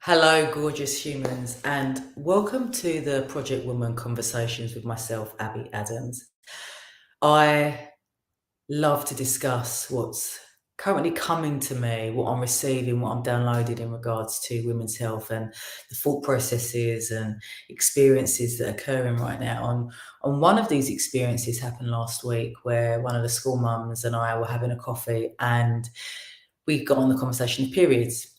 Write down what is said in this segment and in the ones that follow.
Hello, gorgeous humans, and welcome to the Project Woman Conversations with myself, Abby Adams. I love to discuss what's currently coming to me, what I'm receiving, what I'm downloading in regards to women's health and the thought processes and experiences that are occurring right now. On one of these experiences happened last week where one of the school mums and I were having a coffee and we got on the conversation of periods.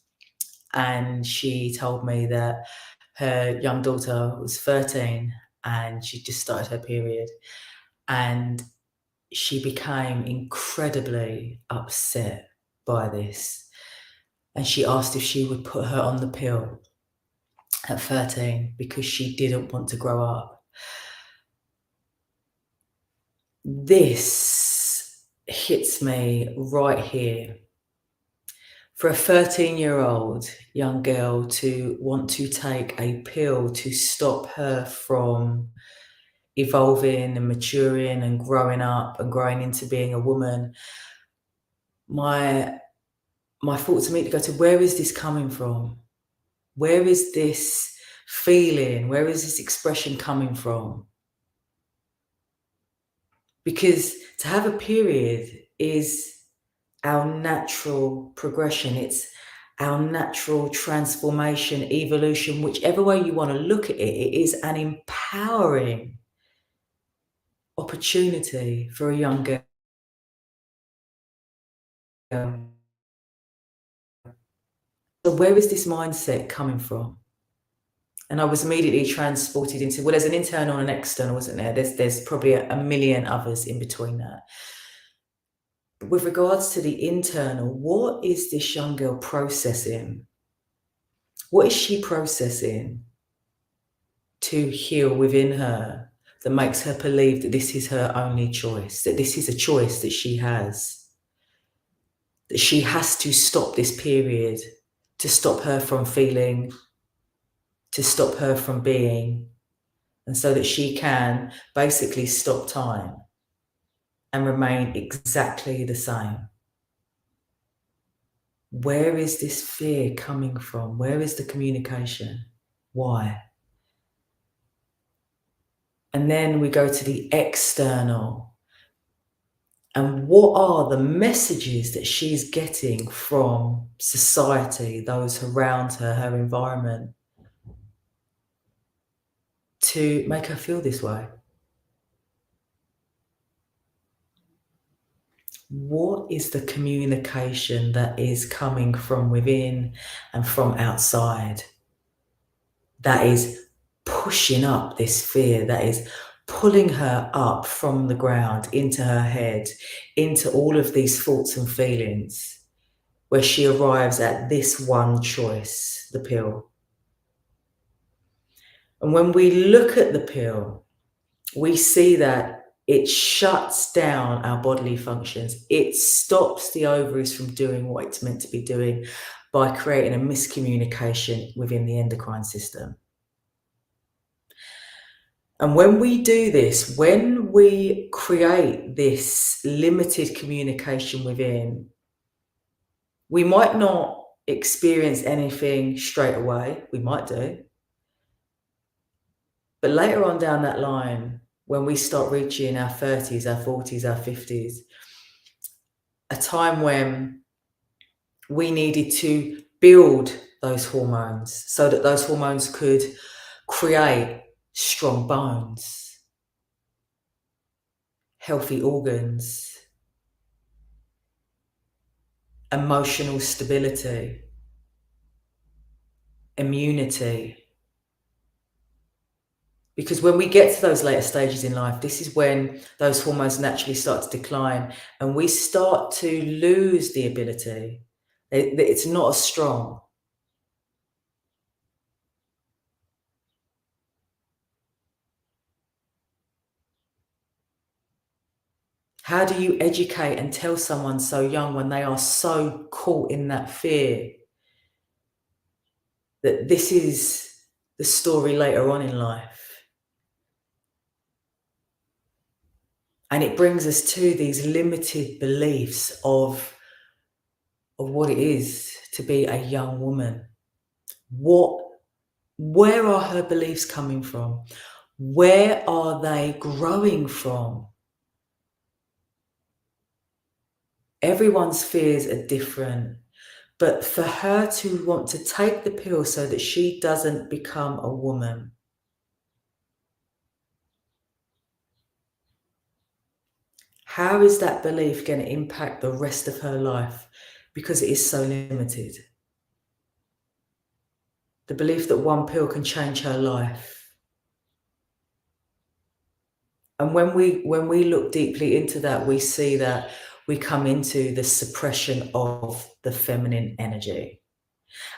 And she told me that her young daughter was 13 and she just started her period. And she became incredibly upset by this. And she asked if she would put her on the pill at 13 because she didn't want to grow up. This hits me right here. For a 13-year-old young girl to want to take a pill to stop her from evolving and maturing and growing up and growing into being a woman, my thoughts immediately go to, where is this coming from? Where is this feeling? Where is this expression coming from? Because to have a period is our natural progression. It's our natural transformation, evolution, whichever way you want to look at it. It is an empowering opportunity for a young girl. So where is this mindset coming from? And I was immediately transported into, well, there's an internal and an external, isn't there? There's probably a million others in between that. But with regards to the internal, what is this young girl processing? What is she processing to heal within her that makes her believe that this is her only choice, that this is a choice that she has to stop this period, to stop her from feeling, to stop her from being, and so that she can basically stop time and remain exactly the same. Where is this fear coming from? Where is the communication? Why? And then we go to the external. And what are the messages that she's getting from society, those around her, her environment, to make her feel this way? What is the communication that is coming from within and from outside that is pushing up this fear, that is pulling her up from the ground into her head, into all of these thoughts and feelings, where she arrives at this one choice, the pill? And when we look at the pill, we see that it shuts down our bodily functions. It stops the ovaries from doing what it's meant to be doing by creating a miscommunication within the endocrine system. And when we do this, when we create this limited communication within, we might not experience anything straight away. We might do. But later on down that line, when we start reaching our 30s, our 40s, our 50s, a time when we needed to build those hormones so that those hormones could create strong bones, healthy organs, emotional stability, immunity. Because when we get to those later stages in life, this is when those hormones naturally start to decline and we start to lose the ability. It's not as strong. How do you educate and tell someone so young when they are so caught in that fear that this is the story later on in life? And it brings us to these limited beliefs of what it is to be a young woman. Where are her beliefs coming from? Where are they growing from? Everyone's fears are different, but for her to want to take the pill so that she doesn't become a woman, how is that belief going to impact the rest of her life? Because it is so limited. The belief that one pill can change her life. And when we look deeply into that, we see that we come into the suppression of the feminine energy.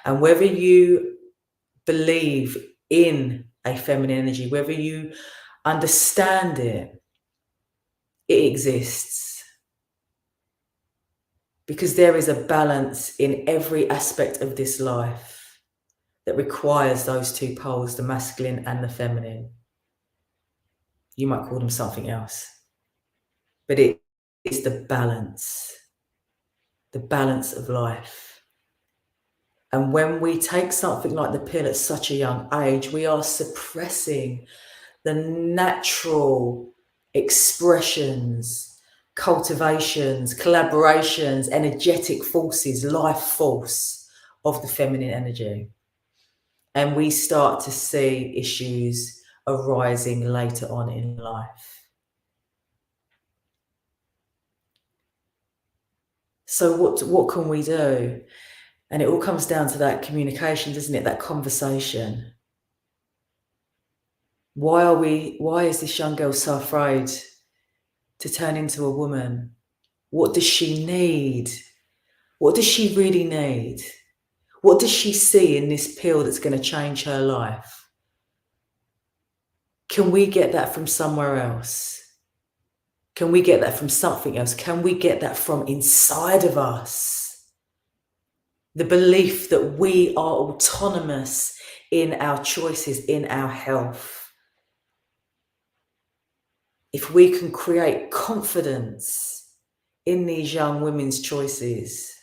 And whether you believe in a feminine energy, whether you understand it, it exists. Because there is a balance in every aspect of this life that requires those two poles, the masculine and the feminine. You might call them something else, but it is the balance of life. And when we take something like the pill at such a young age, we are suppressing the natural expressions, cultivations, collaborations, energetic forces, life force of the feminine energy. And we start to see issues arising later on in life. So what can we do? And it all comes down to that communication, doesn't it? That conversation. Why is this young girl so afraid to turn into a woman? What does she need? What does she really need? What does she see in this pill that's going to change her life? Can we get that from somewhere else? Can we get that from something else? Can we get that from inside of us? The belief that we are autonomous in our choices, in our health. If we can create confidence in these young women's choices,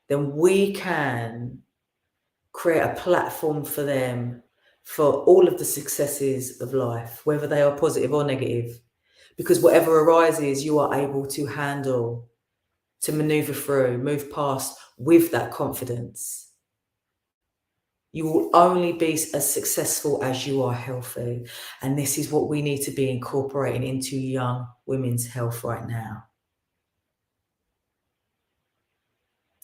then we can create a platform for them for all of the successes of life, whether they are positive or negative. Because whatever arises, you are able to handle, to maneuver through, move past with that confidence. You will only be as successful as you are healthy. And this is what we need to be incorporating into young women's health right now.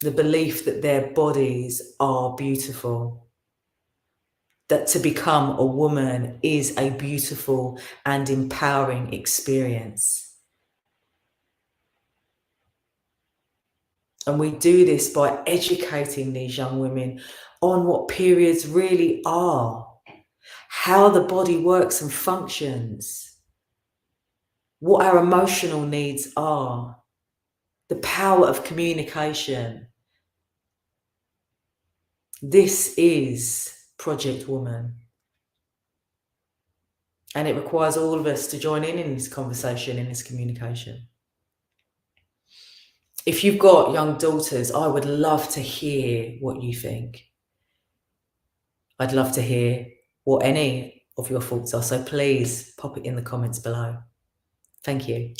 The belief that their bodies are beautiful, that to become a woman is a beautiful and empowering experience. And we do this by educating these young women on what periods really are, how the body works and functions, what our emotional needs are, the power of communication. This is Project Woman. And it requires all of us to join in this conversation, in this communication. If you've got young daughters, I would love to hear what you think. I'd love to hear what any of your thoughts are. So please pop it in the comments below. Thank you.